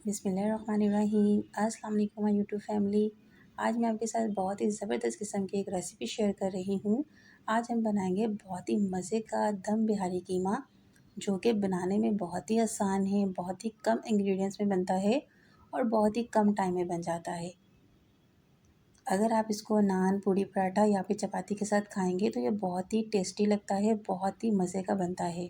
बिस्मिल्लाहिर्रहमानिर्रहीम। अस्सलाम वालेकुम माय यूट्यूब फैमिली। आज मैं आपके साथ बहुत ही ज़बरदस्त किस्म की एक रेसिपी शेयर कर रही हूँ। आज हम बनाएंगे बहुत ही मज़े का दम बिहारी कीमा, जो कि बनाने में बहुत ही आसान है, बहुत ही कम इंग्रेडिएंट्स में बनता है और बहुत ही कम टाइम में बन जाता है। अगर आप इसको नान, पूड़ी, पराठा या फिर चपाती के साथ खाएंगे तो ये बहुत ही टेस्टी लगता है, बहुत ही मज़े का बनता है।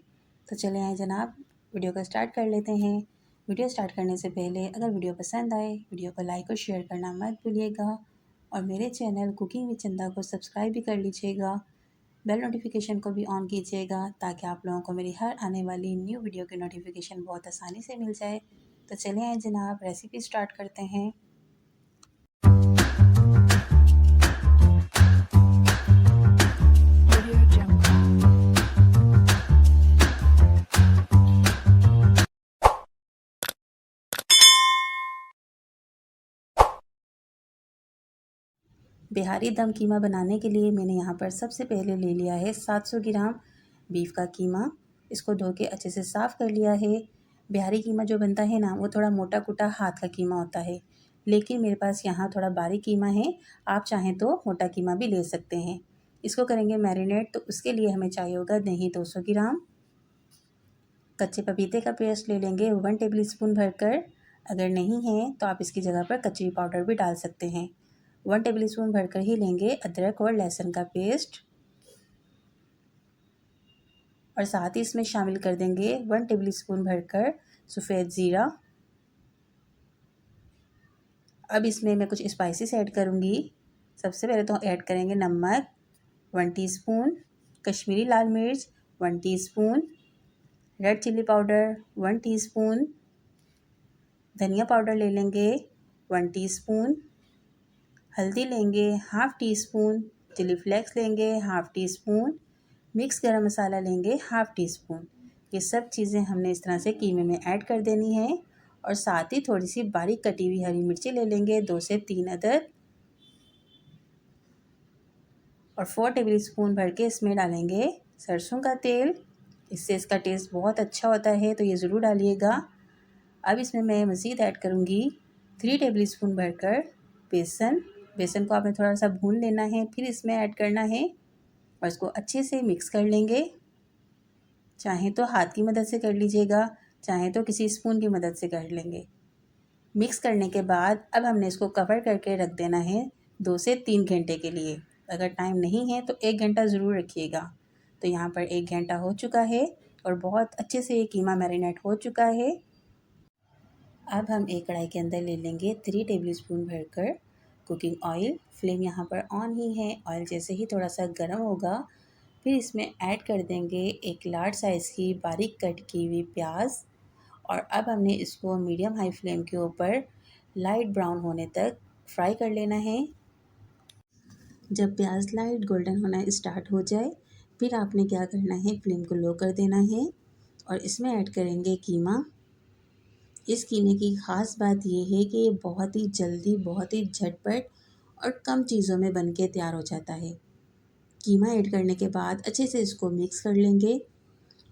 तो चले आए जनाब, वीडियो को स्टार्ट कर लेते हैं। वीडियो स्टार्ट करने से पहले अगर वीडियो पसंद आए, वीडियो को लाइक और शेयर करना मत भूलिएगा और मेरे चैनल कुकिंग विद चंदा को सब्सक्राइब भी कर लीजिएगा। बेल नोटिफिकेशन को भी ऑन कीजिएगा ताकि आप लोगों को मेरी हर आने वाली न्यू वीडियो की नोटिफिकेशन बहुत आसानी से मिल जाए। तो चले आए जनाब, रेसिपी स्टार्ट करते हैं। बिहारी दम कीमा बनाने के लिए मैंने यहाँ पर सबसे पहले ले लिया है 700 ग्राम बीफ का कीमा। इसको धो के अच्छे से साफ़ कर लिया है। बिहारी कीमा जो बनता है ना, वो थोड़ा मोटा कुटा हाथ का कीमा होता है, लेकिन मेरे पास यहाँ थोड़ा बारीक कीमा है। आप चाहें तो मोटा कीमा भी ले सकते हैं। इसको करेंगे मैरिनेट, तो उसके लिए हमें चाहिए होगा दही 200 ग्राम, कच्चे पपीते का पेस्ट ले लेंगे 1 टेबल स्पून भरकर। अगर नहीं है तो आप इसकी जगह पर कचरी पाउडर भी डाल सकते हैं। 1 टेबल स्पून भरकर ही लेंगे अदरक और लहसुन का पेस्ट, और साथ ही इसमें शामिल कर देंगे 1 टेबल स्पून भरकर सफ़ेद ज़ीरा। अब इसमें मैं कुछ स्पाइसेस ऐड करूँगी। सबसे पहले तो ऐड करेंगे नमक 1 टीस्पून, कश्मीरी लाल मिर्च 1 teaspoon, red chilli powder 1 teaspoon, धनिया पाउडर ले लेंगे 1 टीस्पून, हल्दी लेंगे half teaspoon, chilli flakes लेंगे half teaspoon, mix garam masala लेंगे हाफ़ टी स्पून। ये सब चीज़ें हमने इस तरह से कीमे में ऐड कर देनी है। और साथ ही थोड़ी सी बारीक कटी हुई हरी मिर्ची ले लेंगे 2 से 3 अदद, और 4 टेबल स्पून भर के इसमें डालेंगे सरसों का तेल। इससे इसका टेस्ट बहुत अच्छा होता है, तो ये ज़रूर डालिएगा। अब इसमें मैं मज़ीद ऐड करूँगी 3 टेबल स्पून भरकर बेसन। बेसन को आपने थोड़ा सा भून लेना है, फिर इसमें ऐड करना है और इसको अच्छे से मिक्स कर लेंगे। चाहे तो हाथ की मदद से कर लीजिएगा, चाहे तो किसी स्पून की मदद से कर लेंगे। मिक्स करने के बाद अब हमने इसको कवर करके रख देना है 2 से 3 घंटे के लिए। अगर टाइम नहीं है तो 1 घंटा ज़रूर रखिएगा। तो यहाँ पर 1 घंटा हो चुका है और बहुत अच्छे से ये कीमा मैरिनेट हो चुका है। अब हम एक कढ़ाई के अंदर ले लेंगे 3 टेबल स्पून भरकर कुकिंग ऑयल। फ्लेम यहाँ पर ऑन ही है। ऑयल जैसे ही थोड़ा सा गर्म होगा, फिर इसमें ऐड कर देंगे एक लार्ज साइज़ की बारीक कट की हुई प्याज, और अब हमने इसको मीडियम हाई फ्लेम के ऊपर लाइट ब्राउन होने तक फ्राई कर लेना है। जब प्याज लाइट गोल्डन होना स्टार्ट हो जाए, फिर आपने क्या करना है, फ्लेम को लो कर देना है और इसमें ऐड करेंगे कीमा। इस कीमे की ख़ास बात यह है कि ये बहुत ही जल्दी, बहुत ही झटपट और कम चीज़ों में बन के तैयार हो जाता है। कीमा ऐड करने के बाद अच्छे से इसको मिक्स कर लेंगे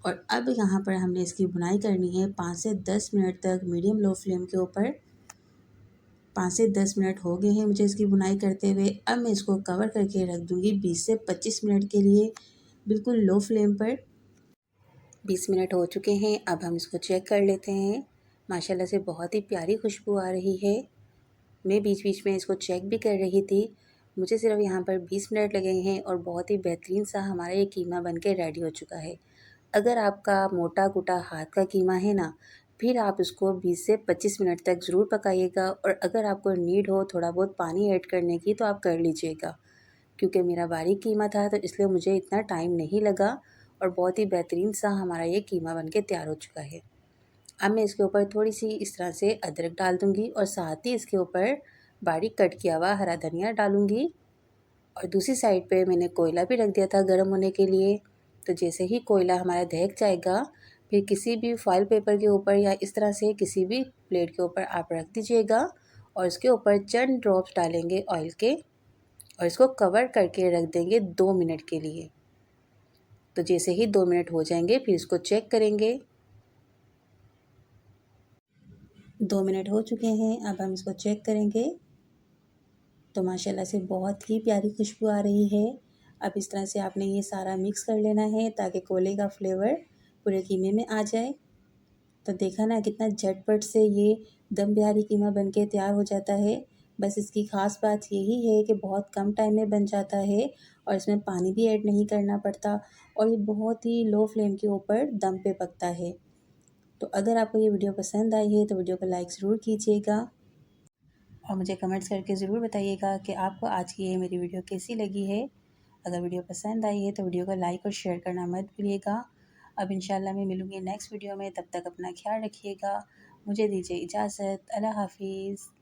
और अब यहाँ पर हमने इसकी भुनाई करनी है 5 से 10 मिनट तक मीडियम लो फ्लेम के ऊपर। 5 से 10 मिनट हो गए हैं मुझे इसकी भुनाई करते हुए। अब मैं इसको कवर करके रख दूँगी 20 से 25 मिनट के लिए, बिल्कुल लो फ्लेम पर। 20 मिनट हो चुके हैं। अब हम इसको चेक कर लेते हैं। माशाल्लाह से बहुत ही प्यारी खुशबू आ रही है। मैं बीच बीच में इसको चेक भी कर रही थी। मुझे सिर्फ यहाँ पर 20 मिनट लगे हैं और बहुत ही बेहतरीन सा हमारा ये कीमा बन के रेडी हो चुका है। अगर आपका मोटा कुटा हाथ का कीमा है ना, फिर आप इसको 20 से 25 मिनट तक ज़रूर पकाइएगा, और अगर आपको नीड हो थोड़ा बहुत पानी ऐड करने की तो आप कर लीजिएगा। क्योंकि मेरा बारीक कीमा था तो इसलिए मुझे इतना टाइम नहीं लगा और बहुत ही बेहतरीन सा हमारा ये कीमा बन के तैयार हो चुका है। अब मैं इसके ऊपर थोड़ी सी इस तरह से अदरक डाल दूँगी और साथ ही इसके ऊपर बारीक कट किया हुआ हरा धनिया डालूँगी। और दूसरी साइड पे मैंने कोयला भी रख दिया था गर्म होने के लिए। तो जैसे ही कोयला हमारा दहक जाएगा, फिर किसी भी फॉइल पेपर के ऊपर या इस तरह से किसी भी प्लेट के ऊपर आप रख दीजिएगा और इसके ऊपर चंद ड्रॉप्स डालेंगे ऑयल के और इसको कवर करके रख देंगे 2 मिनट के लिए। तो जैसे ही 2 मिनट हो जाएंगे, फिर इसको चेक करेंगे। 2 मिनट हो चुके हैं। अब हम इसको चेक करेंगे तो माशाल्लाह से बहुत ही प्यारी खुशबू आ रही है। अब इस तरह से आपने ये सारा मिक्स कर लेना है ताकि कोले का फ्लेवर पूरे कीमे में आ जाए। तो देखा ना कितना झटपट से ये दम बिहारी कीमा बनके तैयार हो जाता है। बस इसकी ख़ास बात यही है कि बहुत कम टाइम में बन जाता है और इसमें पानी भी ऐड नहीं करना पड़ता और ये बहुत ही लो फ्लेम के ऊपर दम पे पकता है। तो अगर आपको ये वीडियो पसंद आई है तो वीडियो को लाइक ज़रूर कीजिएगा और मुझे कमेंट्स करके ज़रूर बताइएगा कि आपको आज की ये मेरी वीडियो कैसी लगी है। अगर वीडियो पसंद आई है तो वीडियो को लाइक और शेयर करना मत भूलिएगा। अब इंशाल्लाह मैं मिलूँगी नेक्स्ट वीडियो में, तब तक अपना ख्याल रखिएगा। मुझे दीजिए इजाज़त। अल्लाह हाफ़िज़।